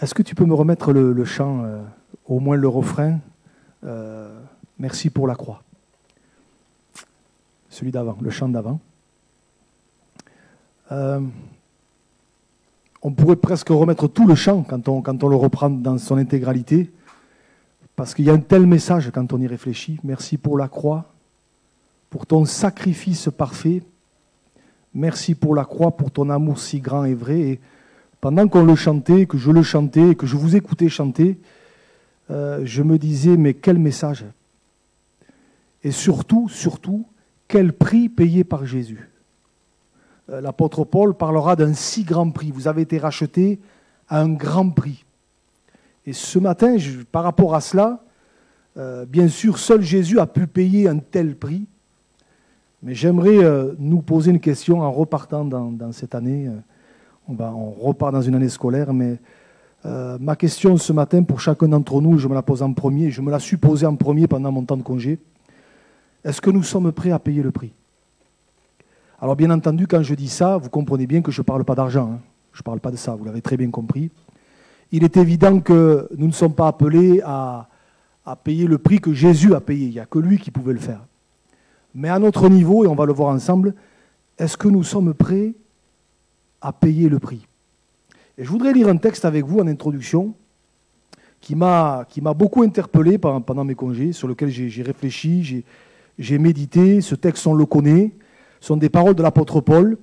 Est-ce que tu peux me remettre le chant, au moins le refrain, merci pour la croix. Celui d'avant, le chant d'avant. On pourrait presque remettre tout le chant quand on le reprend dans son intégralité, parce qu'il y a un tel message quand on y réfléchit. Merci pour la croix, pour ton sacrifice parfait. Merci pour la croix, pour ton amour si grand et vrai. Et pendant qu'on le chantait, que je le chantais, que je vous écoutais chanter, je me disais, mais quel message! Et surtout, quel prix payé par Jésus. L'apôtre Paul parlera d'un si grand prix. Vous avez été rachetés à un grand prix. Et ce matin, par rapport à cela, bien sûr, seul Jésus a pu payer un tel prix. Mais j'aimerais nous poser une question en repartant dans cette année. On repart dans une année scolaire, mais ma question ce matin pour chacun d'entre nous, je me la pose en premier, je me la suis posée en premier pendant mon temps de congé. Est-ce que nous sommes prêts à payer le prix? Alors bien entendu, quand je dis ça, vous comprenez bien que je ne parle pas d'argent. Hein. Je ne parle pas de ça, vous l'avez très bien compris. Il est évident que nous ne sommes pas appelés à payer le prix que Jésus a payé. Il n'y a que lui qui pouvait le faire. Mais à notre niveau, et on va le voir ensemble, est-ce que nous sommes prêts à payer le prix? Et je voudrais lire un texte avec vous en introduction qui m'a beaucoup interpellé pendant mes congés, sur lequel j'ai réfléchi, j'ai médité. Ce texte, on le connaît. Ce sont des paroles de l'apôtre Paul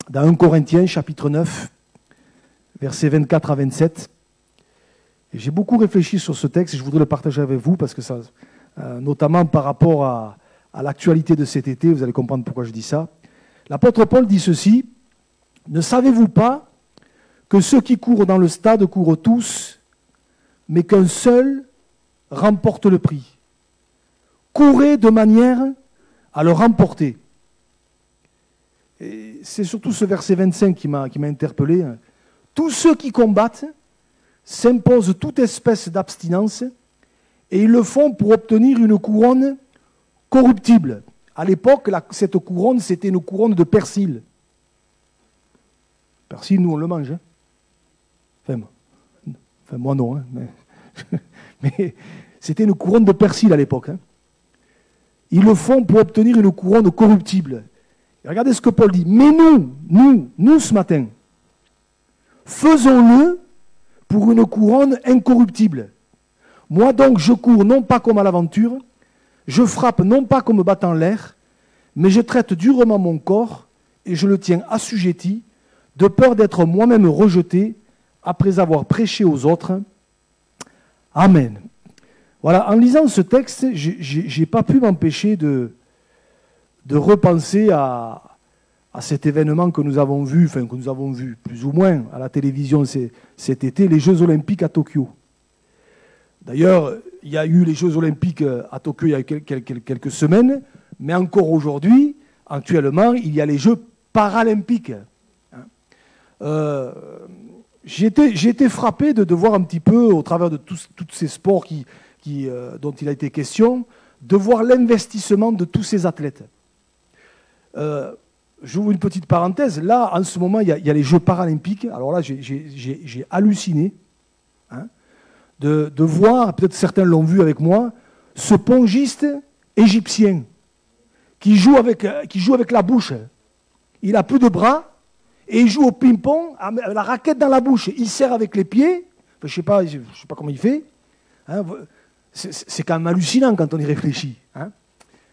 dans 1 Corinthiens, chapitre 9, versets 24 à 27. Et j'ai beaucoup réfléchi sur ce texte et je voudrais le partager avec vous parce que ça, notamment par rapport à l'actualité de cet été, vous allez comprendre pourquoi je dis ça. L'apôtre Paul dit ceci: « Ne savez-vous pas que ceux qui courent dans le stade courent tous, mais qu'un seul remporte le prix? Courez de manière à le remporter. » Et c'est surtout ce verset 25 qui m'a interpellé. « Tous ceux qui combattent s'imposent toute espèce d'abstinence et ils le font pour obtenir une couronne corruptible. » À l'époque, cette couronne, c'était une couronne de persil. Persil, nous, on le mange. Hein. Enfin, moi non. Hein, mais c'était une couronne de persil à l'époque. Hein. Ils le font pour obtenir une couronne corruptible. Et regardez ce que Paul dit. Mais nous, ce matin, faisons-le pour une couronne incorruptible. Moi donc, je cours non pas comme à l'aventure, je frappe non pas comme battant l'air, mais je traite durement mon corps et je le tiens assujetti, de peur d'être moi-même rejeté après avoir prêché aux autres. Amen. Voilà, en lisant ce texte, je n'ai pas pu m'empêcher de repenser à cet événement que nous avons vu plus ou moins à la télévision cet été, les Jeux Olympiques à Tokyo. D'ailleurs, il y a eu les Jeux Olympiques à Tokyo il y a quelques semaines, mais encore aujourd'hui, actuellement, il y a les Jeux Paralympiques. J'ai été frappé de voir un petit peu, au travers de tous ces sports dont il a été question, de voir l'investissement de tous ces athlètes. J'ouvre une petite parenthèse. Là, en ce moment, il y a les Jeux Paralympiques. Alors là, j'ai halluciné de voir, peut-être certains l'ont vu avec moi, ce pongiste égyptien qui joue avec la bouche. Il n'a plus de bras et il joue au ping-pong avec la raquette dans la bouche. Il serre avec les pieds. Enfin, je sais pas comment il fait. Hein, c'est quand même hallucinant quand on y réfléchit. Hein.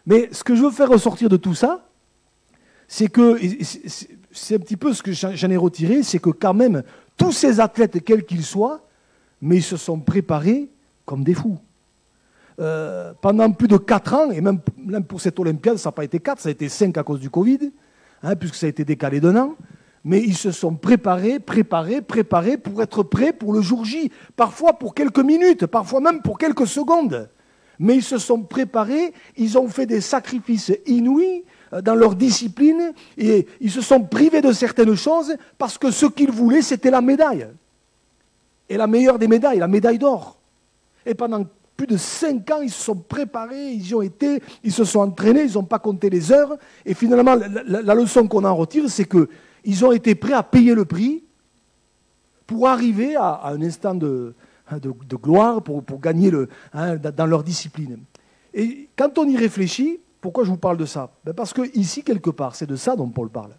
Mais ce que je veux faire ressortir de tout ça, c'est que, c'est un petit peu ce que j'en ai retiré, c'est que quand même, tous ces athlètes, quels qu'ils soient, mais ils se sont préparés comme des fous. Pendant plus de 4 ans, et même pour cette Olympiade, ça n'a pas été 4, ça a été 5 à cause du Covid, hein, puisque ça a été décalé d'1 an. Mais ils se sont préparés pour être prêts pour le jour J. Parfois pour quelques minutes, parfois même pour quelques secondes. Mais ils se sont préparés, ils ont fait des sacrifices inouïs dans leur discipline et ils se sont privés de certaines choses parce que ce qu'ils voulaient, c'était la médaille. Et la meilleure des médailles, la médaille d'or. Et pendant plus de 5 ans, ils se sont préparés, ils y ont été, ils se sont entraînés, ils n'ont pas compté les heures. Et finalement, la leçon qu'on en retire, c'est qu'ils ont été prêts à payer le prix pour arriver à un instant de gloire, pour gagner dans leur discipline. Et quand on y réfléchit, pourquoi je vous parle de ça? Parce que ici, quelque part, c'est de ça dont Paul parle.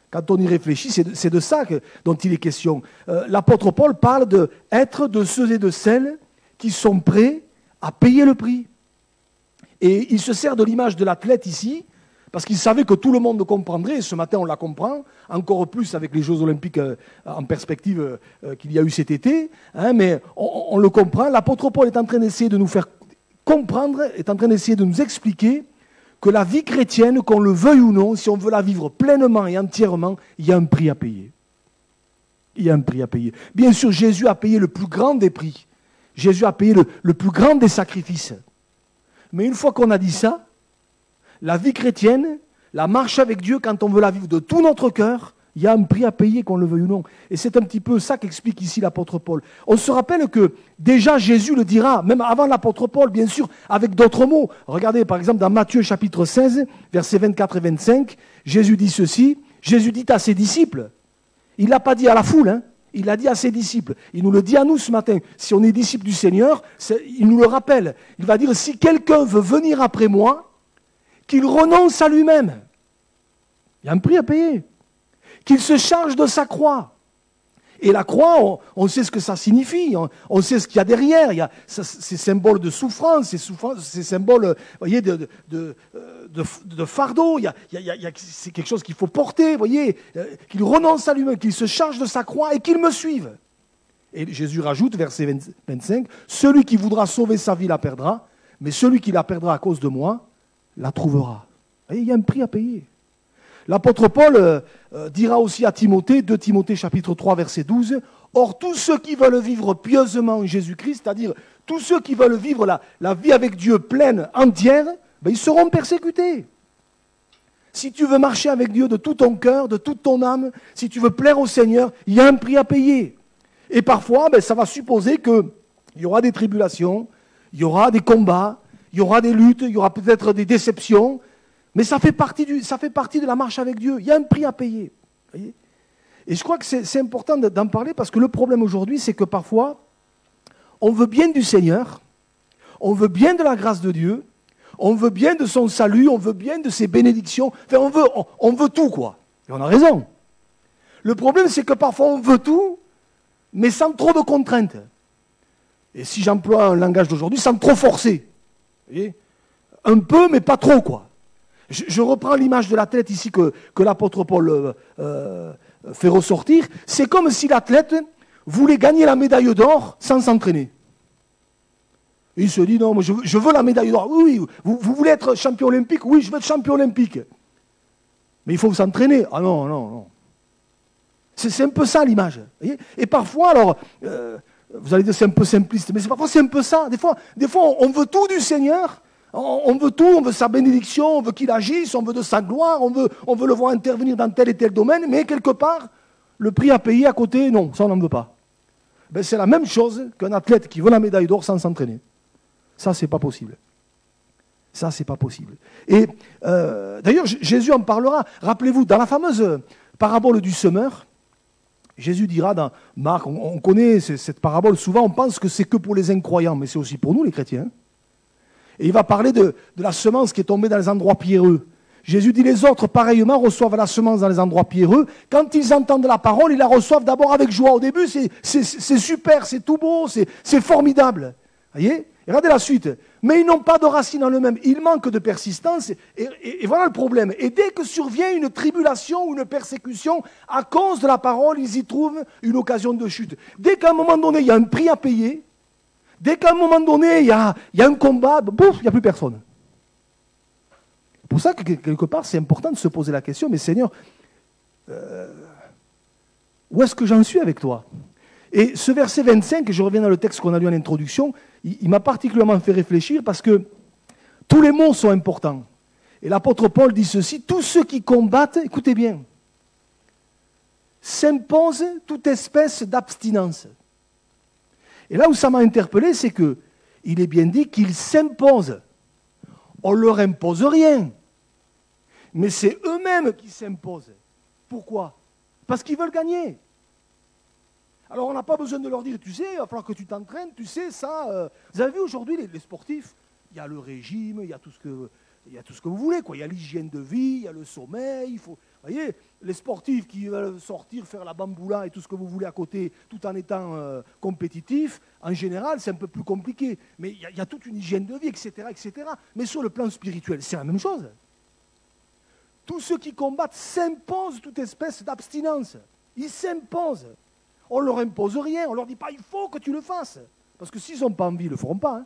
Quand on y réfléchit, c'est de ça dont il est question. L'apôtre Paul parle d'être de ceux et de celles qui sont prêts à payer le prix. Et il se sert de l'image de l'athlète ici, parce qu'il savait que tout le monde le comprendrait, et ce matin on la comprend, encore plus avec les Jeux Olympiques en perspective qu'il y a eu cet été, mais on le comprend. L'apôtre Paul est en train d'essayer de nous faire comprendre, est en train d'essayer de nous expliquer que la vie chrétienne, qu'on le veuille ou non, si on veut la vivre pleinement et entièrement, il y a un prix à payer. Il y a un prix à payer. Bien sûr, Jésus a payé le plus grand des prix. Jésus a payé le plus grand des sacrifices. Mais une fois qu'on a dit ça, la vie chrétienne, la marche avec Dieu, quand on veut la vivre de tout notre cœur, il y a un prix à payer, qu'on le veuille ou non. Et c'est un petit peu ça qu'explique ici l'apôtre Paul. On se rappelle que déjà Jésus le dira, même avant l'apôtre Paul, bien sûr, avec d'autres mots. Regardez par exemple dans Matthieu chapitre 16, versets 24 et 25, Jésus dit ceci, Jésus dit à ses disciples, il ne l'a pas dit à la foule, il l'a dit à ses disciples. Il nous le dit à nous ce matin. Si on est disciple du Seigneur, il nous le rappelle. Il va dire, si quelqu'un veut venir après moi, qu'il renonce à lui-même. Il y a un prix à payer. Qu'il se charge de sa croix. Et la croix, on sait ce que ça signifie, on sait ce qu'il y a derrière. Il y a ces symboles de souffrance, ces symboles, voyez, de fardeau. C'est quelque chose qu'il faut porter, voyez, qu'il renonce à lui-même, qu'il se charge de sa croix et qu'il me suive. Et Jésus rajoute, verset 25, « Celui qui voudra sauver sa vie la perdra, mais celui qui la perdra à cause de moi la trouvera. » Et il y a un prix à payer. L'apôtre Paul dira aussi à Timothée, 2 Timothée chapitre 3 verset 12, « Or tous ceux qui veulent vivre pieusement en Jésus-Christ, c'est-à-dire tous ceux qui veulent vivre la vie avec Dieu pleine, entière, ils seront persécutés. Si tu veux marcher avec Dieu de tout ton cœur, de toute ton âme, si tu veux plaire au Seigneur, il y a un prix à payer. Et parfois, ça va supposer qu'il y aura des tribulations, il y aura des combats, il y aura des luttes, il y aura peut-être des déceptions, mais ça fait partie de la marche avec Dieu. Il y a un prix à payer. Voyez, et je crois que c'est important d'en parler parce que le problème aujourd'hui, c'est que parfois, on veut bien du Seigneur, on veut bien de la grâce de Dieu, on veut bien de son salut, on veut bien de ses bénédictions. Enfin, on veut tout, quoi. Et on a raison. Le problème, c'est que parfois, on veut tout, mais sans trop de contraintes. Et si j'emploie un langage d'aujourd'hui, sans trop forcer. Vous voyez, un peu, mais pas trop, quoi. Je reprends l'image de l'athlète ici que l'apôtre Paul fait ressortir. C'est comme si l'athlète voulait gagner la médaille d'or sans s'entraîner. Il se dit, non, moi je veux la médaille d'or. Oui, vous voulez être champion olympique? Oui, je veux être champion olympique. Mais il faut s'entraîner. Ah non, non, non. C'est un peu ça l'image. Et parfois, alors, vous allez dire c'est un peu simpliste, mais parfois c'est un peu ça. Des fois, on veut tout du Seigneur. On veut tout, on veut sa bénédiction, on veut qu'il agisse, on veut de sa gloire, on veut le voir intervenir dans tel et tel domaine, mais quelque part, le prix à payer à côté, non, ça on n'en veut pas. C'est la même chose qu'un athlète qui veut la médaille d'or sans s'entraîner. Ça, c'est pas possible. Ça, c'est pas possible. Et d'ailleurs, Jésus en parlera. Rappelez-vous, dans la fameuse parabole du semeur, Jésus dira dans Marc, on connaît cette parabole, souvent on pense que c'est que pour les incroyants, mais c'est aussi pour nous les chrétiens. Et il va parler de la semence qui est tombée dans les endroits pierreux. Jésus dit, les autres, pareillement, reçoivent la semence dans les endroits pierreux. Quand ils entendent la parole, ils la reçoivent d'abord avec joie. Au début, c'est super, c'est tout beau, c'est formidable. Voyez? Regardez la suite. Mais ils n'ont pas de racine en eux-mêmes. Ils manquent de persistance. Et voilà le problème. Et dès que survient une tribulation ou une persécution, à cause de la parole, ils y trouvent une occasion de chute. Dès qu'à un moment donné, il y a un prix à payer, dès qu'à un moment donné, il y a un combat, bouf, il n'y a plus personne. C'est pour ça que quelque part, c'est important de se poser la question, mais Seigneur, où est-ce que j'en suis avec toi? Et ce verset 25, je reviens dans le texte qu'on a lu en introduction, il m'a particulièrement fait réfléchir parce que tous les mots sont importants. Et l'apôtre Paul dit ceci, tous ceux qui combattent, écoutez bien, s'imposent toute espèce d'abstinence. Et là où ça m'a interpellé, c'est qu'il est bien dit qu'ils s'imposent. On ne leur impose rien. Mais c'est eux-mêmes qui s'imposent. Pourquoi? Parce qu'ils veulent gagner. Alors on n'a pas besoin de leur dire, tu sais, il va falloir que tu t'entraînes, tu sais, ça... Vous avez vu aujourd'hui les sportifs, il y a le régime, il y a tout ce que vous voulez, quoi. Il y a l'hygiène de vie, il y a le sommeil, il faut... Vous voyez, les sportifs qui veulent sortir, faire la bamboula et tout ce que vous voulez à côté, tout en étant compétitifs, en général, c'est un peu plus compliqué. Mais il y a toute une hygiène de vie, etc., etc. Mais sur le plan spirituel, c'est la même chose. Tous ceux qui combattent s'imposent toute espèce d'abstinence. Ils s'imposent. On ne leur impose rien, on ne leur dit pas, il faut que tu le fasses. Parce que s'ils n'ont pas envie, ils ne le feront pas. Hein.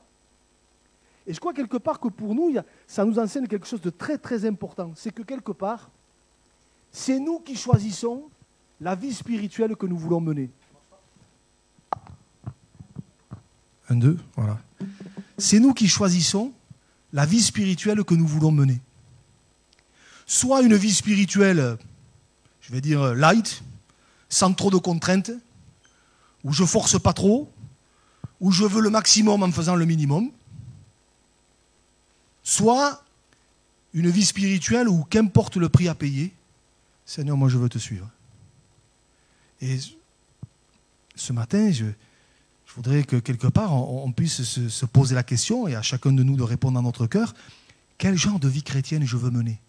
Et je crois quelque part que pour nous, ça nous enseigne quelque chose de très très important. C'est que quelque part, c'est nous qui choisissons la vie spirituelle que nous voulons mener. 1, 2, voilà. C'est nous qui choisissons la vie spirituelle que nous voulons mener. Soit une vie spirituelle, je vais dire light, sans trop de contraintes, où je force pas trop, où je veux le maximum en faisant le minimum. Soit une vie spirituelle où qu'importe le prix à payer, Seigneur, moi je veux te suivre. Et ce matin, je voudrais que quelque part on puisse se poser la question, et à chacun de nous de répondre dans notre cœur, quel genre de vie chrétienne je veux mener?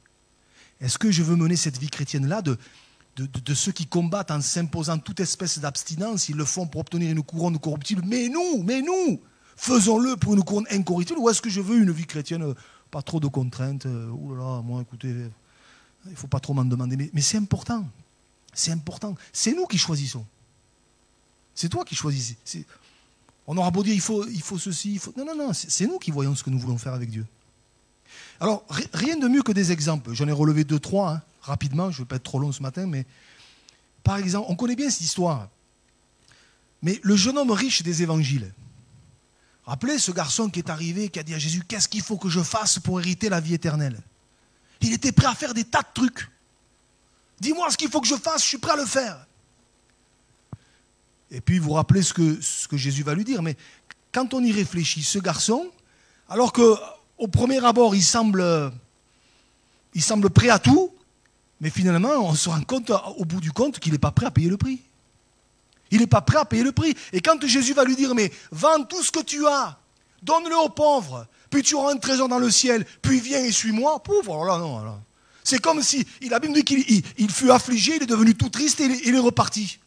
Est-ce que je veux mener cette vie chrétienne-là de ceux qui combattent en s'imposant toute espèce d'abstinence, ils le font pour obtenir une couronne corruptible, mais nous, faisons-le pour une couronne incorruptible, ou est-ce que je veux une vie chrétienne, pas trop de contraintes, ouh là là, moi écoutez, il ne faut pas trop m'en demander, mais c'est important, c'est nous qui choisissons, c'est toi qui choisis, on aura beau dire il faut ceci, non, c'est nous qui voyons ce que nous voulons faire avec Dieu. Alors, rien de mieux que des exemples, j'en ai relevé 2, 3, hein. Rapidement, je ne vais pas être trop long ce matin, mais par exemple, on connaît bien cette histoire. Mais le jeune homme riche des évangiles, rappelez ce garçon qui est arrivé, qui a dit à Jésus, qu'est-ce qu'il faut que je fasse pour hériter la vie éternelle? Il était prêt à faire des tas de trucs. Dis-moi ce qu'il faut que je fasse, je suis prêt à le faire. Et puis vous vous rappelez ce que Jésus va lui dire, mais quand on y réfléchit, ce garçon, alors qu'au premier abord il semble prêt à tout, mais finalement, on se rend compte, au bout du compte, qu'il n'est pas prêt à payer le prix. Il n'est pas prêt à payer le prix. Et quand Jésus va lui dire, mais vends tout ce que tu as, donne-le aux pauvres, puis tu auras un trésor dans le ciel, puis viens et suis-moi, pauvre, alors là, non. Alors. C'est comme si, il a bien dit qu'il fut affligé, il est devenu tout triste et il est reparti.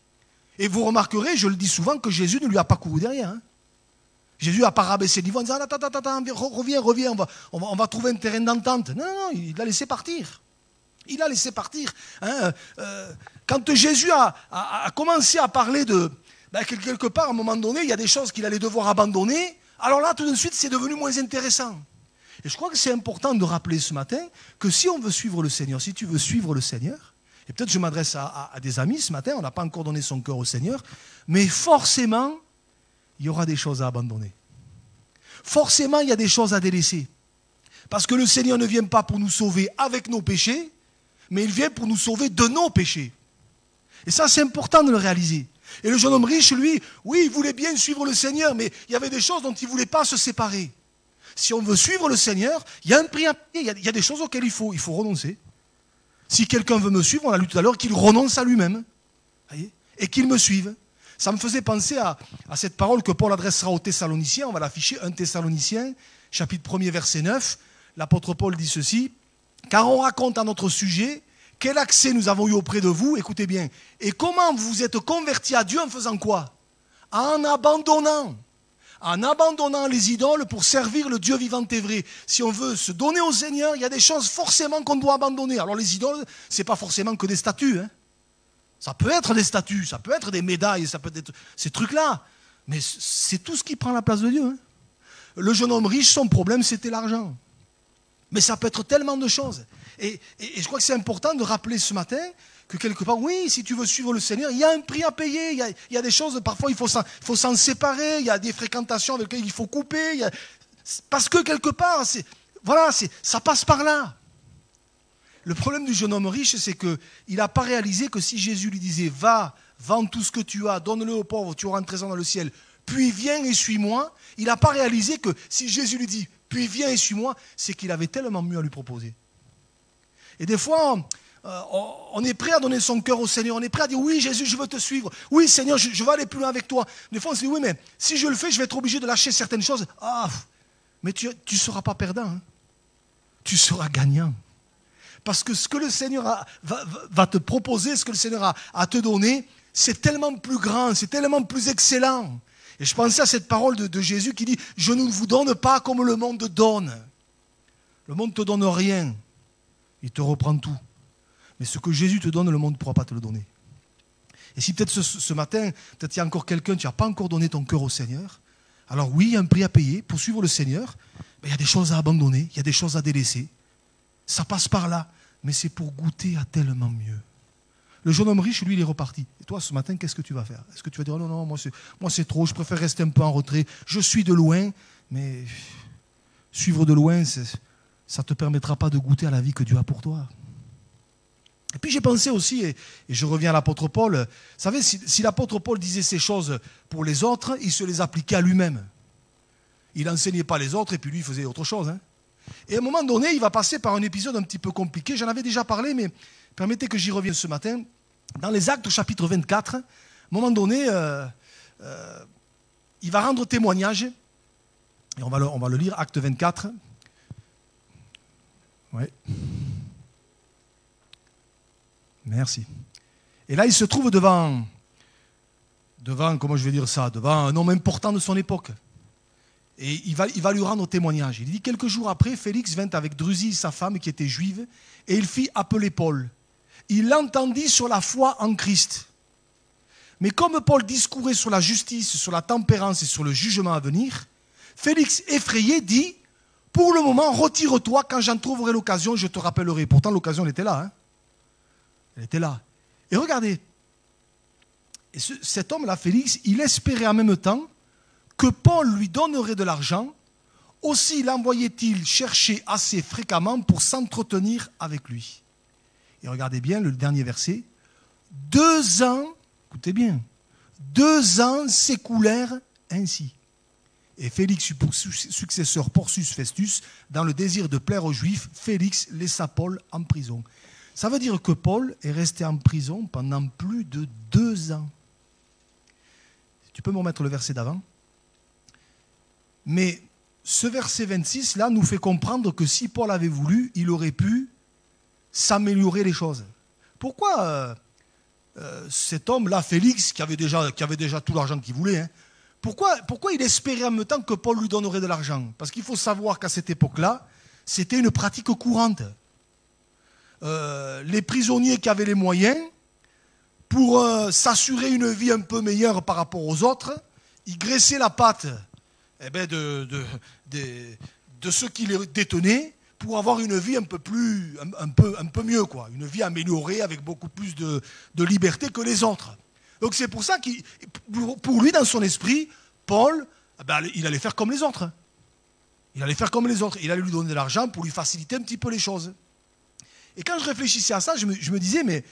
Et vous remarquerez, je le dis souvent, que Jésus ne lui a pas couru derrière. Hein. Jésus n'a pas rabaissé le niveau en disant, attends, reviens, on va trouver un terrain d'entente. Non, il l'a laissé partir. Il a laissé partir. Hein. Quand Jésus a commencé à parler de... quelque part, à un moment donné, il y a des choses qu'il allait devoir abandonner. Alors là, tout de suite, c'est devenu moins intéressant. Et je crois que c'est important de rappeler ce matin que si on veut suivre le Seigneur, si tu veux suivre le Seigneur, et peut-être je m'adresse à des amis ce matin, on n'a pas encore donné son cœur au Seigneur, mais forcément, il y aura des choses à abandonner. Forcément, il y a des choses à délaisser. Parce que le Seigneur ne vient pas pour nous sauver avec nos péchés, mais il vient pour nous sauver de nos péchés. Et ça, c'est important de le réaliser. Et le jeune homme riche, lui, oui, il voulait bien suivre le Seigneur, mais il y avait des choses dont il ne voulait pas se séparer. Si on veut suivre le Seigneur, il y a un prix à payer, il y a des choses auxquelles il faut renoncer. Si quelqu'un veut me suivre, on l'a lu tout à l'heure, qu'il renonce à lui-même, voyez, et qu'il me suive. Ça me faisait penser à cette parole que Paul adressera aux Thessaloniciens, on va l'afficher, 1 Thessaloniciens, chapitre 1er, verset 9. L'apôtre Paul dit ceci, « Car on raconte à notre sujet quel accès nous avons eu auprès de vous, écoutez bien, et comment vous vous êtes convertis à Dieu en faisant quoi? En abandonnant les idoles pour servir le Dieu vivant et vrai. Si on veut se donner au Seigneur, il y a des choses forcément qu'on doit abandonner. Alors les idoles, ce n'est pas forcément que des statues. Hein. Ça peut être des statues, ça peut être des médailles, ça peut être ces trucs-là. Mais c'est tout ce qui prend la place de Dieu. Hein. Le jeune homme riche, son problème, c'était l'argent. Mais ça peut être tellement de choses. Et je crois que c'est important de rappeler ce matin que quelque part, oui, si tu veux suivre le Seigneur, il y a un prix à payer, il y a des choses, parfois il faut s'en séparer, il y a des fréquentations avec lesquelles il faut couper, parce que quelque part, ça passe par là. Le problème du jeune homme riche, c'est qu'il n'a pas réalisé que si Jésus lui disait, va, vends tout ce que tu as, donne-le aux pauvres, tu auras un trésor dans le ciel, puis viens et suis-moi, il n'a pas réalisé que si Jésus lui dit, puis viens et suis-moi, c'est qu'il avait tellement mieux à lui proposer. Et des fois, on est prêt à donner son cœur au Seigneur. On est prêt à dire, oui Jésus, je veux te suivre. Oui Seigneur, je veux aller plus loin avec toi. Des fois on se dit, oui mais si je le fais, je vais être obligé de lâcher certaines choses. Ah, mais tu ne seras pas perdant. Hein. Tu seras gagnant. Parce que ce que le Seigneur va te proposer, ce que le Seigneur a à te donner, c'est tellement plus grand, c'est tellement plus excellent. Et je pensais à cette parole de Jésus qui dit, je ne vous donne pas comme le monde donne. Le monde ne te donne rien. Il te reprend tout. Mais ce que Jésus te donne, le monde ne pourra pas te le donner. Et si peut-être ce matin, peut-être il y a encore quelqu'un, tu n'as pas encore donné ton cœur au Seigneur, alors oui, il y a un prix à payer pour suivre le Seigneur, mais il y a des choses à abandonner, il y a des choses à délaisser. Ça passe par là, mais c'est pour goûter à tellement mieux. Le jeune homme riche, lui, il est reparti. Et toi, ce matin, qu'est-ce que tu vas faire? Est-ce que tu vas dire, non, non, moi c'est trop, je préfère rester un peu en retrait, je suis de loin, mais suivre de loin, ça ne te permettra pas de goûter à la vie que Dieu a pour toi. Et puis j'ai pensé aussi, et je reviens à l'apôtre Paul, vous savez, si l'apôtre Paul disait ces choses pour les autres, il se les appliquait à lui-même. Il n'enseignait pas les autres et puis lui il faisait autre chose. Hein. Et à un moment donné, il va passer par un épisode un petit peu compliqué, j'en avais déjà parlé, mais permettez que j'y revienne ce matin. Dans les Actes chapitre 24, à un moment donné, il va rendre témoignage, et on va le lire, Acte 24. Ouais. Merci. Et là, il se trouve devant, comment je vais dire ça, devant un homme important de son époque. Et il va lui rendre témoignage. Il dit, quelques jours après, Félix vint avec Drusille, sa femme, qui était juive, et il fit appeler Paul. Il l'entendit sur la foi en Christ. Mais comme Paul discourait sur la justice, sur la tempérance et sur le jugement à venir, Félix, effrayé, dit, pour le moment, retire-toi, quand j'en trouverai l'occasion, je te rappellerai. Pourtant, l'occasion, elle était là. Hein. Elle était là. Et regardez, et cet homme-là, Félix, il espérait en même temps que Paul lui donnerait de l'argent, aussi l'envoyait-il chercher assez fréquemment pour s'entretenir avec lui. Et regardez bien le dernier verset. 2 ans, écoutez bien, 2 ans s'écoulèrent ainsi. Et Félix eut pour successeur Porcius Festus, dans le désir de plaire aux Juifs, Félix laissa Paul en prison. Ça veut dire que Paul est resté en prison pendant plus de 2 ans. Tu peux me remettre le verset d'avant? Mais ce verset 26, là, nous fait comprendre que si Paul avait voulu, il aurait pu s'améliorer les choses. Pourquoi cet homme-là, Félix, qui avait déjà tout l'argent qu'il voulait, hein, pourquoi il espérait en même temps que Paul lui donnerait de l'argent? Parce qu'il faut savoir qu'à cette époque-là, c'était une pratique courante. Les prisonniers qui avaient les moyens, pour s'assurer une vie un peu meilleure par rapport aux autres, ils graissaient la patte de ceux qui les détenaient pour avoir une vie un peu mieux, quoi. Une vie améliorée avec beaucoup plus de liberté que les autres. Donc c'est pour ça que pour lui, dans son esprit, Paul, il allait faire comme les autres. Il allait faire comme les autres. Il allait lui donner de l'argent pour lui faciliter un petit peu les choses. Et quand je réfléchissais à ça, je me disais, mais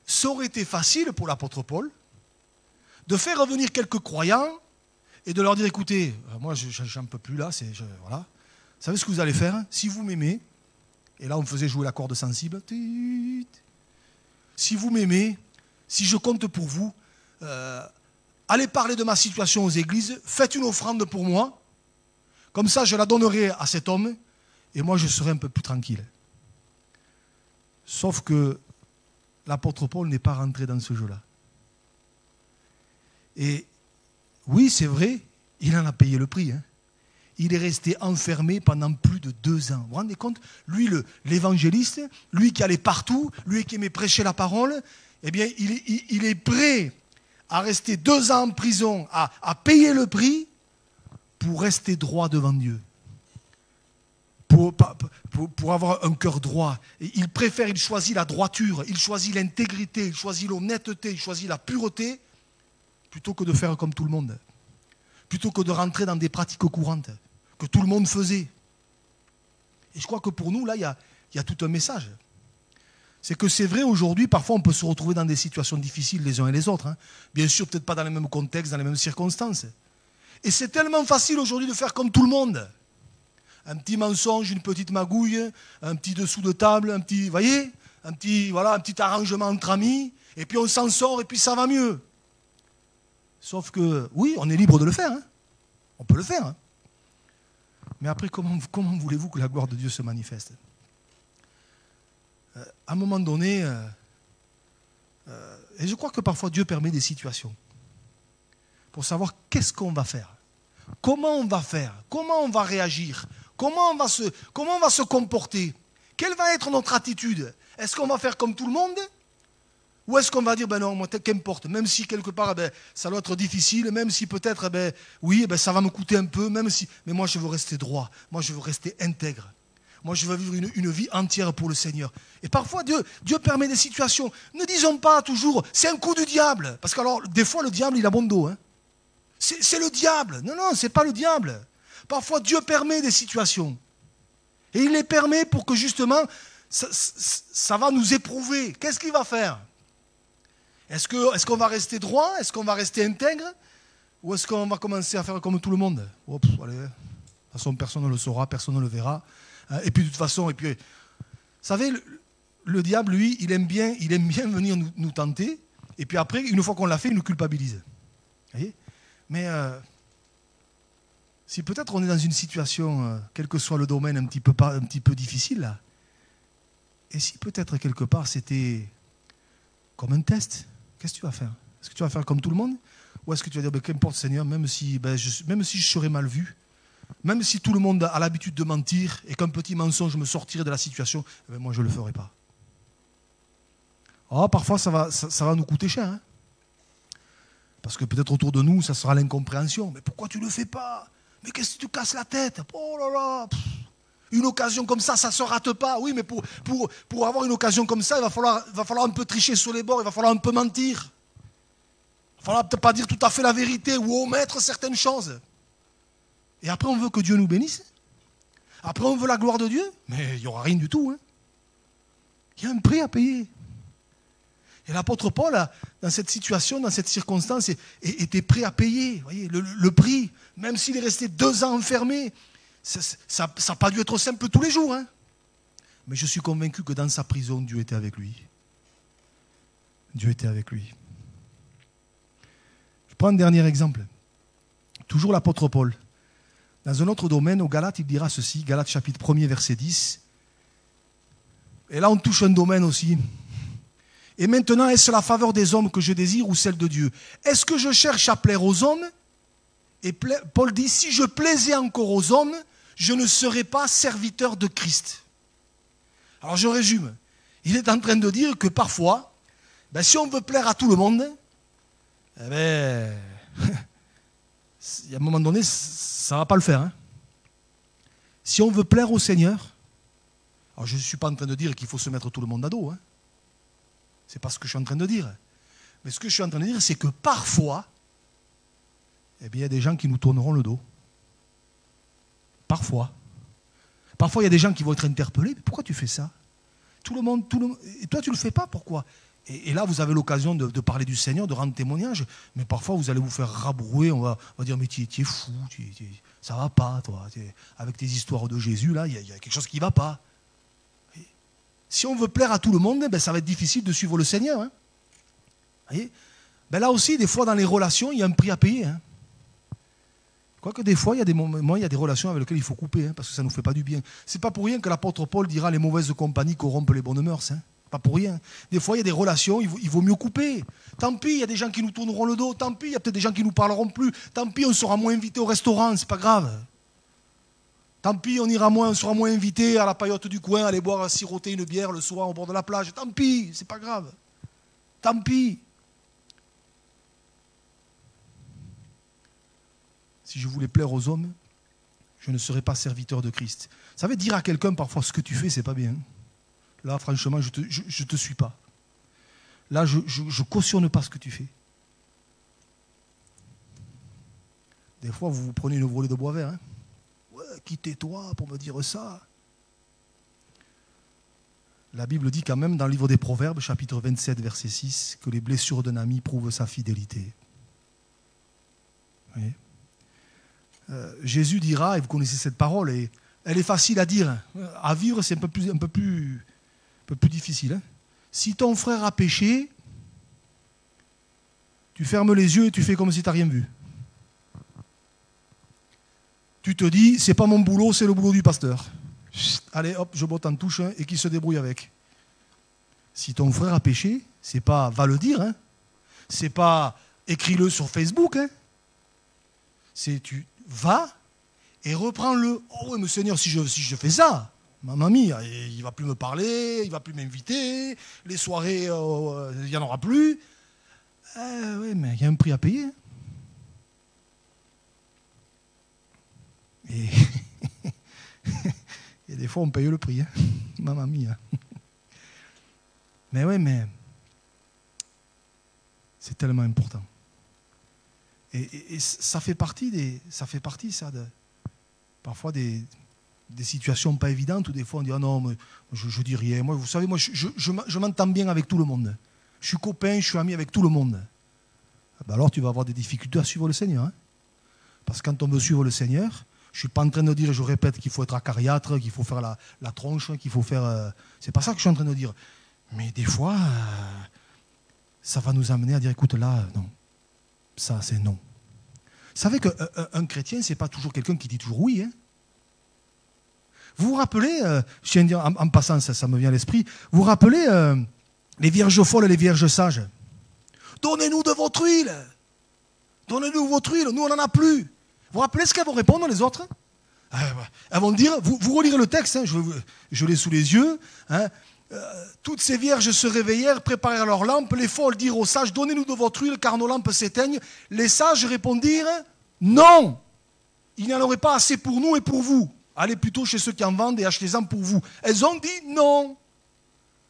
ça aurait été facile pour l'apôtre Paul de faire revenir quelques croyants et de leur dire, écoutez, moi j'en peux plus là, voilà. Vous savez ce que vous allez faire? Si vous m'aimez, et là on me faisait jouer la corde sensible, si vous m'aimez, si je compte pour vous, allez parler de ma situation aux églises, faites une offrande pour moi, comme ça je la donnerai à cet homme, et moi je serai un peu plus tranquille. Sauf que l'apôtre Paul n'est pas rentré dans ce jeu-là. Et oui, c'est vrai, il en a payé le prix. Hein. Il est resté enfermé pendant plus de 2 ans. Vous vous rendez compte? Lui, l'évangéliste, lui qui allait partout, lui qui aimait prêcher la parole, eh bien, il est prêt à rester 2 ans en prison, à payer le prix pour rester droit devant Dieu. Pour avoir un cœur droit. Et il choisit la droiture, il choisit l'intégrité, il choisit l'honnêteté, il choisit la pureté, plutôt que de faire comme tout le monde. Plutôt que de rentrer dans des pratiques courantes que tout le monde faisait. Et je crois que pour nous, là, il y a tout un message. C'est que c'est vrai, aujourd'hui, parfois on peut se retrouver dans des situations difficiles les uns et les autres. Hein. Bien sûr, peut-être pas dans les mêmes contextes, dans les mêmes circonstances. Et c'est tellement facile aujourd'hui de faire comme tout le monde. Un petit mensonge, une petite magouille, un petit dessous de table, un petit, voyez, voilà, un petit arrangement entre amis, et puis on s'en sort, et puis ça va mieux. Sauf que, oui, on est libre de le faire. Hein. On peut le faire. Hein. Mais après, comment voulez-vous que la gloire de Dieu se manifeste? À un moment donné, et je crois que parfois Dieu permet des situations pour savoir qu'est-ce qu'on va faire. Comment on va faire? Comment on va réagir? Comment on va se comporter? Quelle va être notre attitude? Est-ce qu'on va faire comme tout le monde? Ou est-ce qu'on va dire, ben non, moi, qu'importe, même si quelque part, ça doit être difficile, même si peut-être, oui, ça va me coûter un peu, mais moi, je veux rester droit, moi, je veux rester intègre. Moi, je veux vivre une vie entière pour le Seigneur. Et parfois, Dieu permet des situations. Ne disons pas toujours, c'est un coup du diable. Parce que alors, des fois, le diable, il a bon dos. Hein. C'est le diable. Non, c'est pas le diable. Parfois, Dieu permet des situations. Et il les permet pour que, justement, ça va nous éprouver. Qu'est-ce qu'il va faire? Est-ce qu'on va rester droit? Est-ce qu'on va rester intègre? Ou est-ce qu'on va commencer à faire comme tout le monde? Allez. De toute façon, personne ne le saura, personne ne le verra. Et puis de toute façon, vous savez, le diable, lui, il aime bien venir nous tenter. Et puis après, une fois qu'on l'a fait, il nous culpabilise. Vous voyez? Mais si peut-être on est dans une situation, quel que soit le domaine, un petit peu difficile, là, et si peut-être quelque part c'était comme un test, qu'est-ce que tu vas faire? Est-ce que tu vas faire comme tout le monde? Ou est-ce que tu vas dire, qu'importe Seigneur, même si je serais mal vu, même si tout le monde a l'habitude de mentir et qu'un petit mensonge me sortirait de la situation, moi je ne le ferai pas. Oh, parfois ça va nous coûter cher. Hein, parce que peut-être autour de nous, ça sera l'incompréhension. Mais pourquoi tu ne le fais pas? Mais qu'est-ce que tu casses la tête? Oh là là, une occasion comme ça ne se rate pas. Oui, mais pour avoir une occasion comme ça, il va falloir un peu tricher sur les bords, il va falloir un peu mentir. Il va falloir peut-être pas dire tout à fait la vérité ou omettre certaines choses. Et après, on veut que Dieu nous bénisse. Après, on veut la gloire de Dieu. Mais il n'y aura rien du tout. Hein. Il y a un prix à payer. Et l'apôtre Paul, dans cette situation, dans cette circonstance, était prêt à payer. Vous voyez, le prix, même s'il est resté 2 ans enfermé, ça n'a pas dû être simple tous les jours. Hein. Mais je suis convaincu que dans sa prison, Dieu était avec lui. Dieu était avec lui. Je prends un dernier exemple. Toujours l'apôtre Paul. Dans un autre domaine, aux Galates, il dira ceci, Galates chapitre 1er, verset 10. Et là, on touche un domaine aussi. Et maintenant, est-ce la faveur des hommes que je désire ou celle de Dieu? Est-ce que je cherche à plaire aux hommes? Et Paul dit, si je plaisais encore aux hommes, je ne serais pas serviteur de Christ. Alors je résume. Il est en train de dire que parfois, si on veut plaire à tout le monde, il y a un moment donné, ça ne va pas le faire. Hein. Si on veut plaire au Seigneur, alors je ne suis pas en train de dire qu'il faut se mettre tout le monde à dos. Hein. Ce n'est pas ce que je suis en train de dire. Mais ce que je suis en train de dire, c'est que parfois, il y a des gens qui nous tourneront le dos. Parfois. Parfois, il y a des gens qui vont être interpellés. Mais pourquoi tu fais ça? Tout le monde. Et toi, tu ne le fais pas, pourquoi? Et là, vous avez l'occasion de parler du Seigneur, de rendre témoignage. Mais parfois, vous allez vous faire rabrouer. On va dire, mais tu es fou. Ça ne va pas, toi. Avec tes histoires de Jésus, là, il y a quelque chose qui ne va pas. Si on veut plaire à tout le monde, ça va être difficile de suivre le Seigneur. Hein. Voyez, là aussi, des fois, dans les relations, il y a un prix à payer. Hein. Quoique des fois, il y a des moments, il y a des relations avec lesquelles il faut couper, hein, parce que ça ne nous fait pas du bien. Ce n'est pas pour rien que l'apôtre Paul dira les mauvaises compagnies corrompent les bonnes mœurs. Hein. Pas pour rien. Des fois, il y a des relations, il vaut mieux couper. Tant pis, il y a des gens qui nous tourneront le dos. Tant pis, il y a peut-être des gens qui ne nous parleront plus. Tant pis, on sera moins invité au restaurant, c'est pas grave. Tant pis, on sera moins invité à la paillote du coin, aller boire, siroter une bière le soir au bord de la plage. Tant pis, c'est pas grave. Tant pis. Si je voulais plaire aux hommes, je ne serais pas serviteur de Christ. Ça veut dire à quelqu'un parfois ce que tu fais, c'est pas bien. Là, franchement, je te suis pas. Là, je cautionne pas ce que tu fais. Des fois, vous prenez une volée de bois vert. Hein. Ouais, qui tais-toi pour me dire ça? La Bible dit quand même dans le livre des Proverbes, chapitre 27, verset 6, que les blessures d'un ami prouvent sa fidélité. Vous voyez? Jésus dira, et vous connaissez cette parole, et elle est facile à dire. À vivre, c'est un peu plus difficile. Hein. Si ton frère a péché, tu fermes les yeux et tu fais comme si tu n'as rien vu. Tu te dis, c'est pas mon boulot, c'est le boulot du pasteur. Chut, allez, hop, je botte en touche et qui se débrouille avec. Si ton frère a péché, c'est pas va le dire, hein. C'est pas écris-le sur Facebook, hein. C'est tu vas et reprends-le. Oh oui, mais Seigneur, si je fais ça, ma mamie, il ne va plus me parler, il ne va plus m'inviter, les soirées, il n'y en aura plus. Oui, mais il y a un prix à payer. Et, et des fois, on paye le prix, hein. Ma mamie. Hein. Mais oui, mais c'est tellement important. Et ça fait partie, ça, parfois des situations pas évidentes où des fois on dit ah non, mais je dis rien. Moi, vous savez, moi, je m'entends bien avec tout le monde. Je suis copain, je suis ami avec tout le monde. Ben alors tu vas avoir des difficultés à suivre le Seigneur. Hein. Parce que quand on veut suivre le Seigneur, je ne suis pas en train de dire, je répète, qu'il faut être acariâtre, qu'il faut faire la tronche, qu'il faut faire... c'est pas ça que je suis en train de dire. Mais des fois, ça va nous amener à dire, écoute, là, non. Ça, c'est non. Vous savez qu'un chrétien, ce n'est pas toujours quelqu'un qui dit toujours oui. Hein. Vous vous rappelez, je tiens à dire, en passant, ça me vient à l'esprit, vous vous rappelez les vierges folles et les vierges sages? Donnez-nous de votre huile. Donnez-nous votre huile, nous on n'en a plus. Vous vous rappelez ce qu'elles vont répondre les autres? Elles vont dire, vous relirez le texte, hein, je l'ai sous les yeux, hein, toutes ces vierges se réveillèrent, préparèrent leurs lampes, les folles dirent aux sages, donnez-nous de votre huile car nos lampes s'éteignent. Les sages répondirent, non, il n'y en aurait pas assez pour nous et pour vous. Allez plutôt chez ceux qui en vendent et achetez-en pour vous. Elles ont dit non.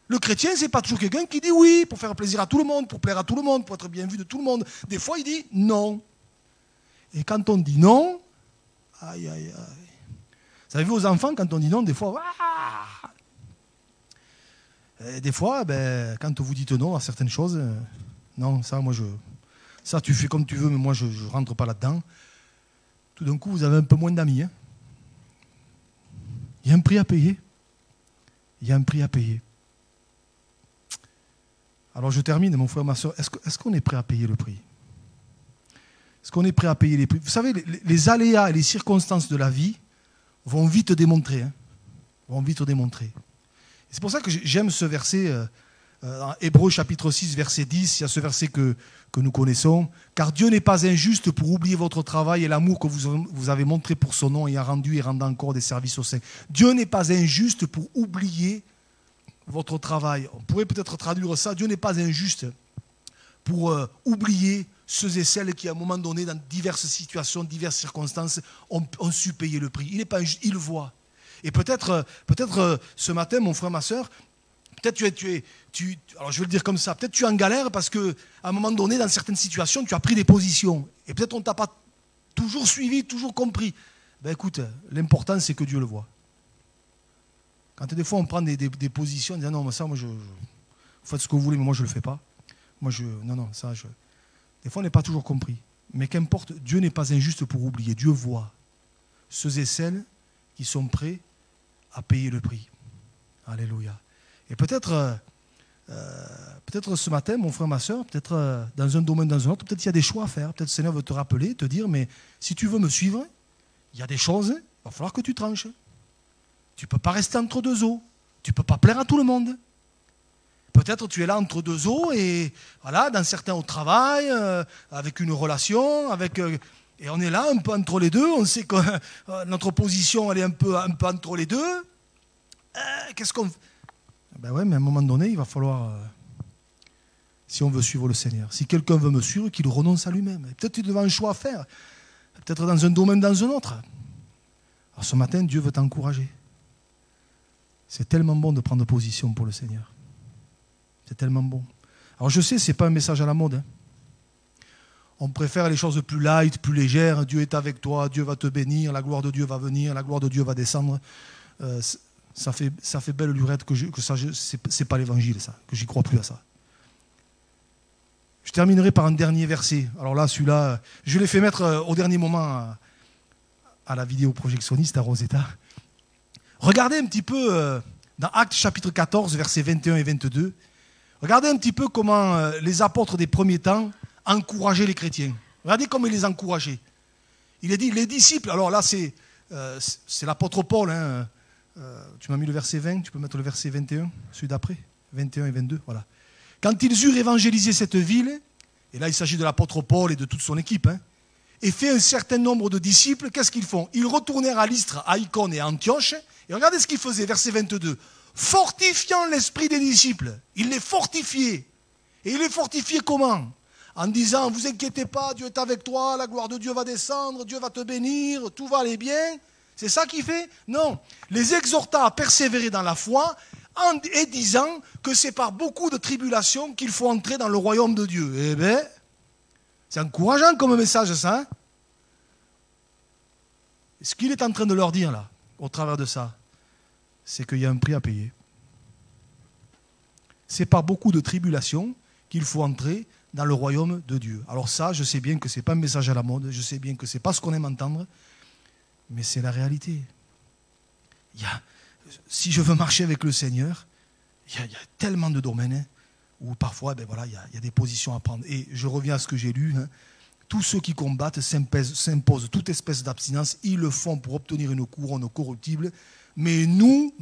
Le chrétien, ce n'est pas toujours quelqu'un qui dit oui, pour faire plaisir à tout le monde, pour plaire à tout le monde, pour être bien vu de tout le monde. Des fois, il dit non. Et quand on dit non, aïe, aïe, aïe. Vous avez vu aux enfants, quand on dit non, des fois, et des fois, ben, quand vous dites non à certaines choses, non, ça, ça, tu fais comme tu veux, mais moi, je ne rentre pas là-dedans. Tout d'un coup, vous avez un peu moins d'amis. Hein. Il y a un prix à payer. Il y a un prix à payer. Alors, je termine, mon frère, ma soeur. Est-ce qu'on est prêt à payer le prix? Est-ce qu'on est prêt à payer les prix? Vous savez, les aléas et les circonstances de la vie vont vite démontrer. Hein, vont vite démontrer. C'est pour ça que j'aime ce verset, dans Hébreux chapitre 6, verset 10, il y a ce verset que nous connaissons. « Car Dieu n'est pas injuste pour oublier votre travail et l'amour que vous avez montré pour son nom et a rendu et rendant encore des services aux saints. » Dieu n'est pas injuste pour oublier votre travail. On pourrait peut-être traduire ça, Dieu n'est pas injuste pour oublier ceux et celles qui, à un moment donné, dans diverses situations, diverses circonstances, ont su payer le prix. Il n'est pas injuste, il le voit. Et peut-être ce matin, mon frère, ma soeur, peut-être alors je vais le dire comme ça, peut-être tu es en galère parce qu'à un moment donné, dans certaines situations, tu as pris des positions. Et peut-être on ne t'a pas toujours suivi, toujours compris. Ben écoute, l'important c'est que Dieu le voit. Quand des fois on prend des positions, on dit non, mais ça, moi, vous faites ce que vous voulez, mais moi je ne le fais pas. Des fois on n'est pas toujours compris. Mais qu'importe, Dieu n'est pas injuste pour oublier. Dieu voit ceux et celles qui sont prêts à payer le prix. Alléluia. Et peut-être ce matin, mon frère, ma soeur, peut-être dans un domaine, dans un autre, peut-être il y a des choix à faire. Peut-être le Seigneur veut te rappeler, te dire, mais si tu veux me suivre, il y a des choses, il va falloir que tu tranches. Tu ne peux pas rester entre deux eaux. Tu ne peux pas plaire à tout le monde. Peut-être tu es là entre deux eaux et voilà, dans certains au travail, avec une relation, et on est là un peu entre les deux. On sait que notre position elle est un peu entre les deux. Qu'est-ce qu'on fait? Ben ouais, mais à un moment donné, il va falloir, si on veut suivre le Seigneur, si quelqu'un veut me suivre, qu'il renonce à lui-même. Peut-être tu devant un choix à faire, peut-être dans un domaine, dans un autre. Alors ce matin, Dieu veut t'encourager. C'est tellement bon de prendre position pour le Seigneur. C'est tellement bon. Alors je sais, ce n'est pas un message à la mode. Hein. On préfère les choses plus light, plus légères. Dieu est avec toi, Dieu va te bénir, la gloire de Dieu va venir, la gloire de Dieu va descendre. Ça fait belle lurette que ça, c'est pas l'évangile, ça, que j'y crois plus à ça. Je terminerai par un dernier verset. Alors là, celui-là, je l'ai fait mettre au dernier moment à la vidéo projectionniste à Rosetta. Regardez un petit peu dans Actes chapitre 14, versets 21 et 22. Regardez un petit peu comment les apôtres des premiers temps encourageaient les chrétiens. Regardez comment ils les encourageaient. Il a dit, les disciples, alors là c'est l'apôtre Paul, hein, tu m'as mis le verset 20, tu peux mettre le verset 21, celui d'après, 21 et 22, voilà. Quand ils eurent évangélisé cette ville, et là il s'agit de l'apôtre Paul et de toute son équipe, hein, et fait un certain nombre de disciples, qu'est-ce qu'ils font? Ils retournèrent à Lystre, à Icône et à Antioche, et regardez ce qu'ils faisaient, verset 22. Fortifiant l'esprit des disciples, ils les fortifiaient. Et ils les fortifiaient comment? En disant, vous inquiétez pas, Dieu est avec toi, la gloire de Dieu va descendre, Dieu va te bénir, tout va aller bien. C'est ça qu'il fait? Non. Les exhorta à persévérer dans la foi, et disant que c'est par beaucoup de tribulations qu'il faut entrer dans le royaume de Dieu. Eh bien, c'est encourageant comme message, ça. Hein? Ce qu'il est en train de leur dire, là, au travers de ça, c'est qu'il y a un prix à payer. C'est par beaucoup de tribulations qu'il faut entrer dans le royaume de Dieu. Alors ça, je sais bien que ce n'est pas un message à la mode, je sais bien que ce n'est pas ce qu'on aime entendre, mais c'est la réalité. Si je veux marcher avec le Seigneur, il y a tellement de domaines, hein, où parfois il y a des positions à prendre. Et je reviens à ce que j'ai lu, hein, tous ceux qui combattent s'imposent toute espèce d'abstinence, ils le font pour obtenir une couronne corruptible, mais nous,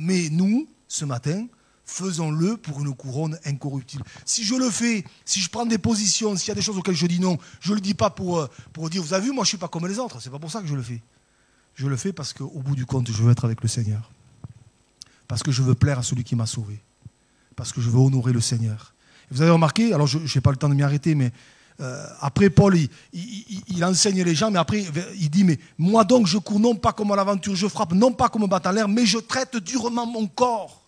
ce matin, faisons-le pour une couronne incorruptible. Si je le fais, si je prends des positions, s'il y a des choses auxquelles je dis non, je ne le dis pas pour dire, vous avez vu, moi je ne suis pas comme les autres, c'est pas pour ça que je le fais. Je le fais parce qu'au bout du compte, je veux être avec le Seigneur. Parce que je veux plaire à celui qui m'a sauvé. Parce que je veux honorer le Seigneur. Et vous avez remarqué, alors je n'ai pas le temps de m'y arrêter, mais après Paul, il enseigne les gens, mais après il dit, mais moi donc je cours non pas comme à l'aventure, je frappe non pas comme un bat en l'air, mais je traite durement mon corps.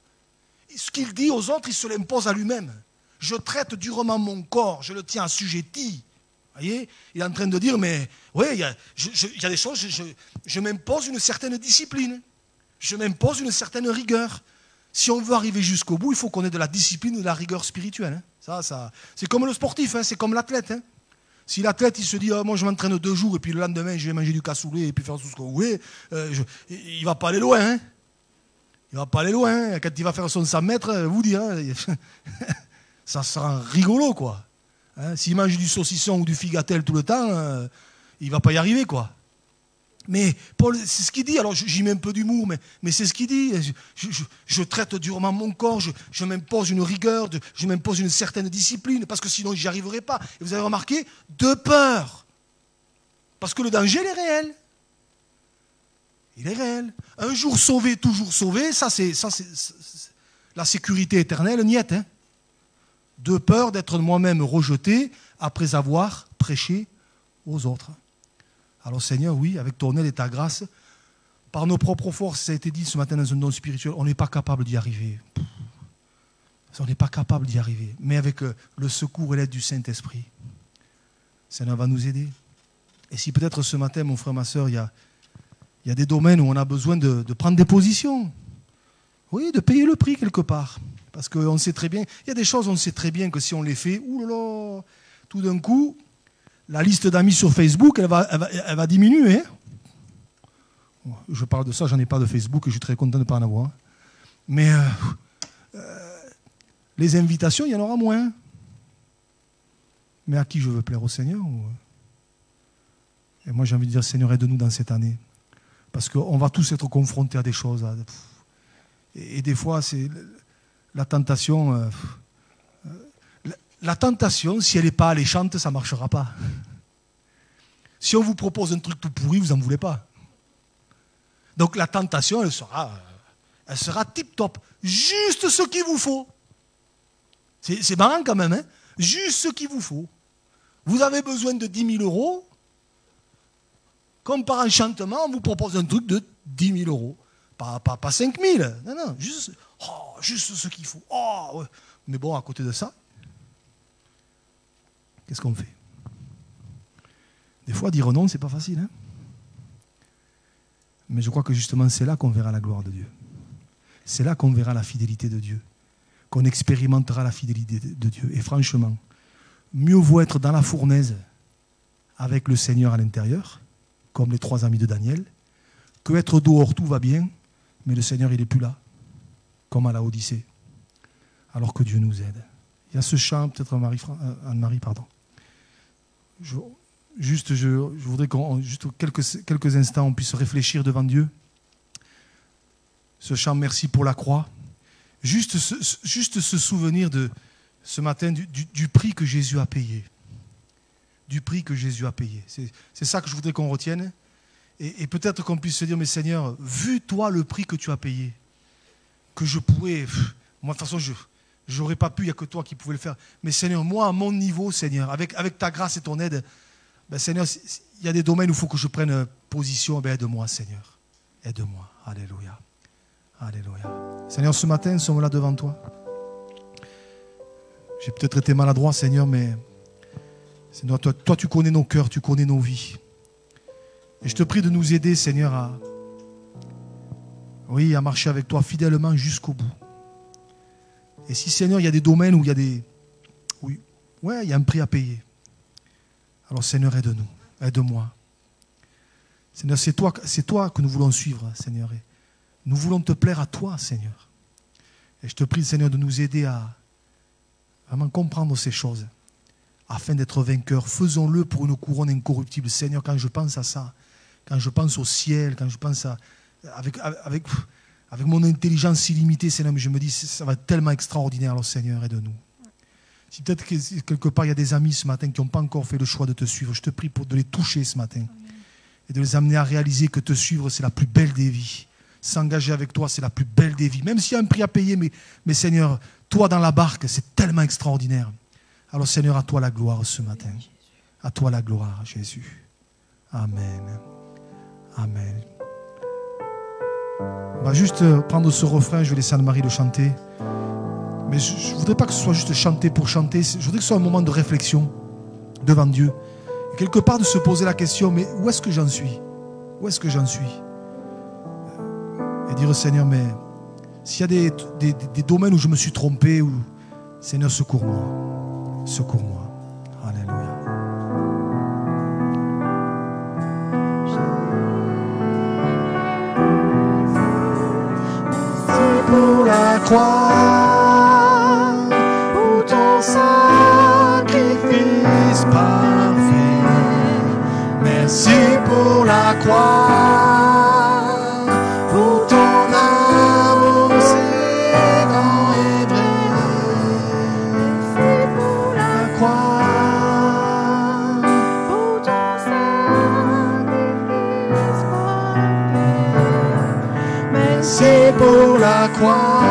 Et ce qu'il dit aux autres, il se l'impose à lui-même. Je traite durement mon corps, je le tiens assujetti. Vous voyez, il est en train de dire, mais oui, il y a des choses, je m'impose une certaine discipline. Je m'impose une certaine rigueur. Si on veut arriver jusqu'au bout, il faut qu'on ait de la discipline et de la rigueur spirituelle. Hein. Ça, c'est comme le sportif, hein, c'est comme l'athlète. Hein. Si l'athlète il se dit, moi je m'entraîne 2 jours et puis le lendemain je vais manger du cassoulet et puis faire tout ce que vous voulez, il ne va pas aller loin. Hein. Il ne va pas aller loin. Hein. Quand il va faire son 100 mètres, vous dire, hein, ça sera rigolo, quoi. Hein. S'il mange du saucisson ou du figatel tout le temps, il ne va pas y arriver, quoi. Mais Paul, c'est ce qu'il dit, alors j'y mets un peu d'humour, mais c'est ce qu'il dit. Je traite durement mon corps, je m'impose une rigueur, je m'impose une certaine discipline, parce que sinon j'y arriverai pas. Et vous avez remarqué, de peur. Parce que le danger, il est réel. Il est réel. Un jour sauvé, toujours sauvé, ça c'est la sécurité éternelle, niette. Hein. De peur d'être moi-même rejeté après avoir prêché aux autres. Alors Seigneur, oui, avec ton aide et ta grâce, par nos propres forces, ça a été dit ce matin dans un don spirituel, on n'est pas capable d'y arriver. On n'est pas capable d'y arriver. Mais avec le secours et l'aide du Saint-Esprit, Seigneur va nous aider. Et si peut-être ce matin, mon frère, ma soeur, il y a des domaines où on a besoin de prendre des positions, oui, de payer le prix quelque part. Parce qu'on sait très bien, il y a des choses, on sait très bien que si on les fait, oulala, tout d'un coup, la liste d'amis sur Facebook, elle va diminuer. Hein. Je parle de ça, j'en ai pas de Facebook et je suis très content de ne pas en avoir. Mais les invitations, il y en aura moins. Mais à qui je veux plaire? Au Seigneur Et moi, j'ai envie de dire, Seigneur, aide-nous dans cette année. Parce qu'on va tous être confrontés à des choses. Et des fois, c'est la tentation... La tentation, si elle n'est pas alléchante, ça ne marchera pas. Si on vous propose un truc tout pourri, vous n'en voulez pas. Donc la tentation, elle sera tip-top. Juste ce qu'il vous faut. C'est marrant quand même, hein? Juste ce qu'il vous faut. Vous avez besoin de 10 000 euros. Comme par enchantement, on vous propose un truc de 10 000 euros. Pas 5 000. Non, juste ce qu'il faut. Oh, ouais. Mais bon, à côté de ça, qu'est-ce qu'on fait? Des fois, dire non, c'est pas facile. Hein? Mais je crois que justement, c'est là qu'on verra la gloire de Dieu. C'est là qu'on verra la fidélité de Dieu. Qu'on expérimentera la fidélité de Dieu. Et franchement, mieux vaut être dans la fournaise avec le Seigneur à l'intérieur, comme les 3 amis de Daniel, que être dehors, tout va bien, mais le Seigneur, il n'est plus là, comme à la Odyssée. Alors que Dieu nous aide. Il y a ce chant, peut-être Anne-Marie, pardon. Je voudrais qu'en juste quelques instants, on puisse réfléchir devant Dieu. Ce chant, merci pour la croix. Juste se souvenir de ce matin du prix que Jésus a payé. Du prix que Jésus a payé. C'est ça que je voudrais qu'on retienne. Et peut-être qu'on puisse se dire, mais Seigneur, vu toi le prix que tu as payé, que je pourrais... Moi, de toute façon, je n'aurais pas pu, il n'y a que toi qui pouvais le faire. Mais Seigneur, moi, à mon niveau, Seigneur, avec ta grâce et ton aide, ben, Seigneur, il y a des domaines où il faut que je prenne position. Ben, aide-moi, Seigneur. Aide-moi. Alléluia. Alléluia. Seigneur, ce matin, nous sommes là devant toi. J'ai peut-être été maladroit, Seigneur, mais Seigneur, toi, tu connais nos cœurs, tu connais nos vies. Et je te prie de nous aider, Seigneur, à marcher avec toi fidèlement jusqu'au bout. Et si, Seigneur, il y a des domaines où il y a il y a un prix à payer, alors, Seigneur, aide-nous, aide-moi. Seigneur, c'est toi que nous voulons suivre, Seigneur. Et nous voulons te plaire à toi, Seigneur. Et je te prie, Seigneur, de nous aider à vraiment comprendre ces choses, afin d'être vainqueurs. Faisons-le pour une couronne incorruptible. Seigneur, quand je pense à ça, quand je pense au ciel, quand je pense avec mon intelligence illimitée, Seigneur, je me dis, ça va être tellement extraordinaire. Alors, Seigneur, aide-nous. Si peut-être que quelque part, il y a des amis ce matin qui n'ont pas encore fait le choix de te suivre, je te prie de les toucher ce matin. Et de les amener à réaliser que te suivre, c'est la plus belle des vies. S'engager avec toi, c'est la plus belle des vies. Même s'il y a un prix à payer, mais Seigneur, toi dans la barque, c'est tellement extraordinaire. Alors Seigneur, à toi la gloire ce matin. À toi la gloire, Jésus. Amen. Amen. On va juste prendre ce refrain, je vais laisser Anne-Marie le chanter. Mais je ne voudrais pas que ce soit juste chanter pour chanter. Je voudrais que ce soit un moment de réflexion devant Dieu. Et quelque part de se poser la question, mais où est-ce que j'en suis? Où est-ce que j'en suis? Et dire, Seigneur, mais s'il y a des domaines où je me suis trompé, Seigneur, secours-moi. Secours-moi. Alléluia. Merci pour la croix, pour ton sacrifice parfait. Merci pour la croix, pour ton amour si grand et vrai. Merci pour la croix, pour ton sacrifice parfait. Merci pour la croix,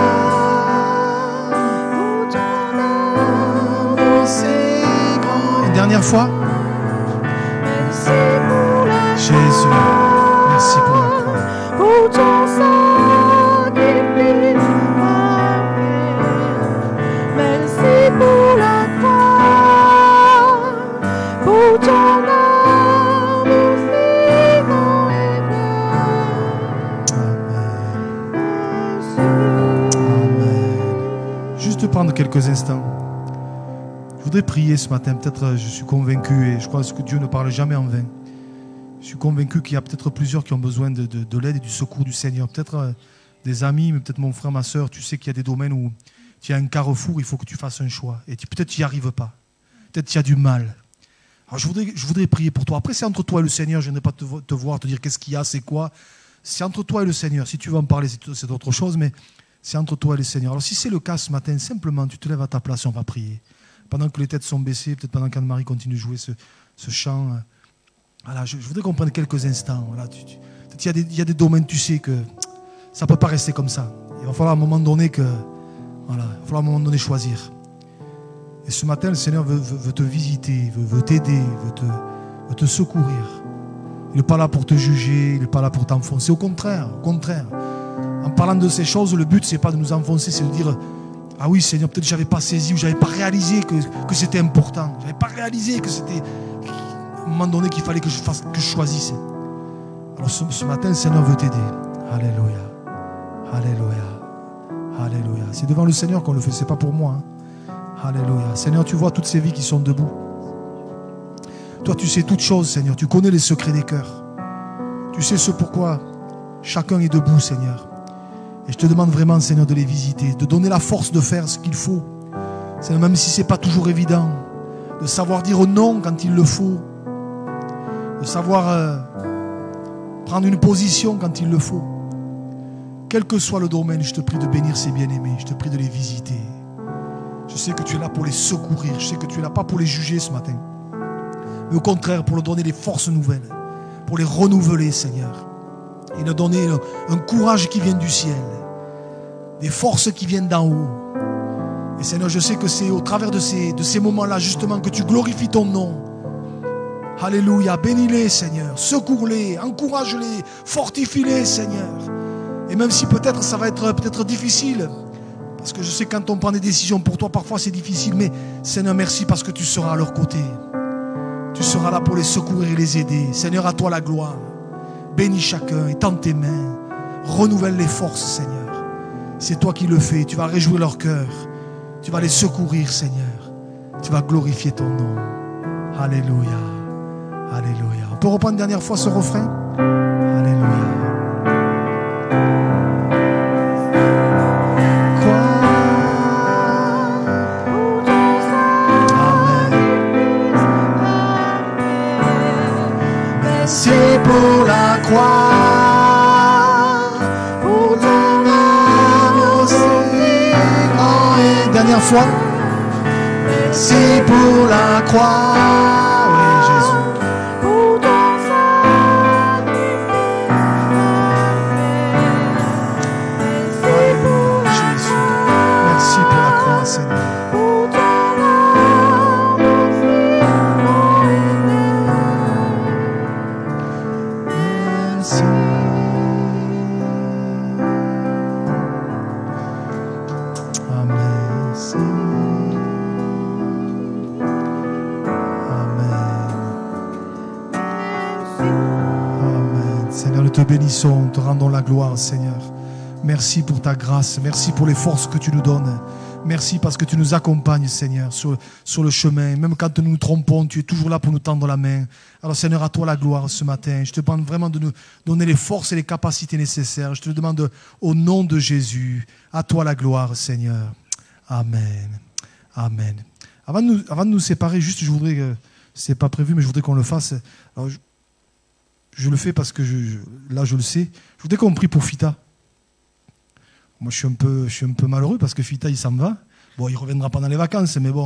pour ton amour si grand. Une dernière fois. Jésus, merci pour la croix. Pour ton sacrifice parfait. Merci pour la croix. Pour ton amour si grand et vrai. Amen. Juste prendre quelques instants. Je voudrais prier ce matin. Peut-être je suis convaincu et je crois que Dieu ne parle jamais en vain. Je suis convaincu qu'il y a peut-être plusieurs qui ont besoin de l'aide et du secours du Seigneur. Peut-être des amis, mais peut-être mon frère, ma soeur. Tu sais qu'il y a des domaines où tu as un carrefour, il faut que tu fasses un choix. Et peut-être tu n'y arrives pas. Peut-être tu as du mal. Alors je voudrais prier pour toi. Après, c'est entre toi et le Seigneur. Je ne vais pas te voir, te dire qu'est-ce qu'il y a, c'est quoi. C'est entre toi et le Seigneur. Si tu veux en parler, c'est autre chose, mais c'est entre toi et le Seigneur. Alors si c'est le cas ce matin, simplement, tu te lèves à ta place et on va prier. Pendant que les têtes sont baissées, peut-être pendant qu'Anne-Marie continue de jouer ce chant. Voilà, je voudrais qu'on prenne quelques instants. Voilà, il y a des domaines, tu sais, que ça ne peut pas rester comme ça. Il va falloir à un moment donné choisir. Et ce matin, le Seigneur veut te visiter, veut t'aider, veut te secourir. Il n'est pas là pour te juger, il n'est pas là pour t'enfoncer. Au contraire. En parlant de ces choses, le but, ce n'est pas de nous enfoncer, c'est de dire, ah oui, Seigneur, peut-être que je n'avais pas saisi ou je n'avais pas réalisé que c'était important. Je n'avais pas réalisé que c'était... à un moment donné qu'il fallait que je choisisse. Alors ce matin, le Seigneur veut t'aider. Alléluia. Alléluia. Alléluia. C'est devant le Seigneur qu'on le fait, c'est pas pour moi. Alléluia. Seigneur, tu vois toutes ces vies qui sont debout. Toi, tu sais toutes choses, Seigneur. Tu connais les secrets des cœurs. Tu sais ce pourquoi chacun est debout, Seigneur. Et je te demande vraiment, Seigneur, de les visiter, de donner la force de faire ce qu'il faut Seigneur, même si ce n'est pas toujours évident, de savoir dire non quand il le faut, de savoir prendre une position quand il le faut. Quel que soit le domaine, je te prie de bénir ces bien-aimés, je te prie de les visiter. Je sais que tu es là pour les secourir, je sais que tu es là pas pour les juger ce matin, mais au contraire pour leur donner des forces nouvelles, pour les renouveler, Seigneur, et leur donner un courage qui vient du ciel, des forces qui viennent d'en haut. Et Seigneur, je sais que c'est au travers de ces moments-là justement que tu glorifies ton nom. Alléluia, bénis-les, Seigneur, secours-les, encourage-les, fortifie-les, Seigneur. Et même si peut-être ça va être peut-être difficile, parce que je sais que quand on prend des décisions pour toi, parfois c'est difficile, mais Seigneur, merci parce que tu seras à leur côté. Tu seras là pour les secourir et les aider. Seigneur, à toi la gloire. Bénis chacun, étends tes mains, renouvelle les forces, Seigneur. C'est toi qui le fais, tu vas réjouir leur cœur, tu vas les secourir, Seigneur. Tu vas glorifier ton nom. Alléluia. Alléluia. On peut reprendre une dernière fois ce refrain? Alléluia. Merci pour la croix, pour ton amour si grand. Et dernière fois. Merci pour la croix. Oui, Jésus. Pour ton Alléluia, Jésus. Merci pour la croix, Seigneur. Te bénissons, te rendons la gloire, Seigneur. Merci pour ta grâce, merci pour les forces que tu nous donnes. Merci parce que tu nous accompagnes, Seigneur, sur le chemin. Même quand nous nous trompons, tu es toujours là pour nous tendre la main. Alors, Seigneur, à toi la gloire ce matin. Je te demande vraiment de nous donner les forces et les capacités nécessaires. Je te le demande au nom de Jésus. À toi la gloire, Seigneur. Amen. Amen. Avant de nous séparer, juste, je voudrais, c'est pas prévu, mais je voudrais qu'on le fasse. Alors, je le fais parce que là, je le sais. Je voudrais qu'on prie pour Fita. Moi, je suis un peu malheureux parce que Fita, il s'en va. Bon, il reviendra pendant les vacances, mais bon,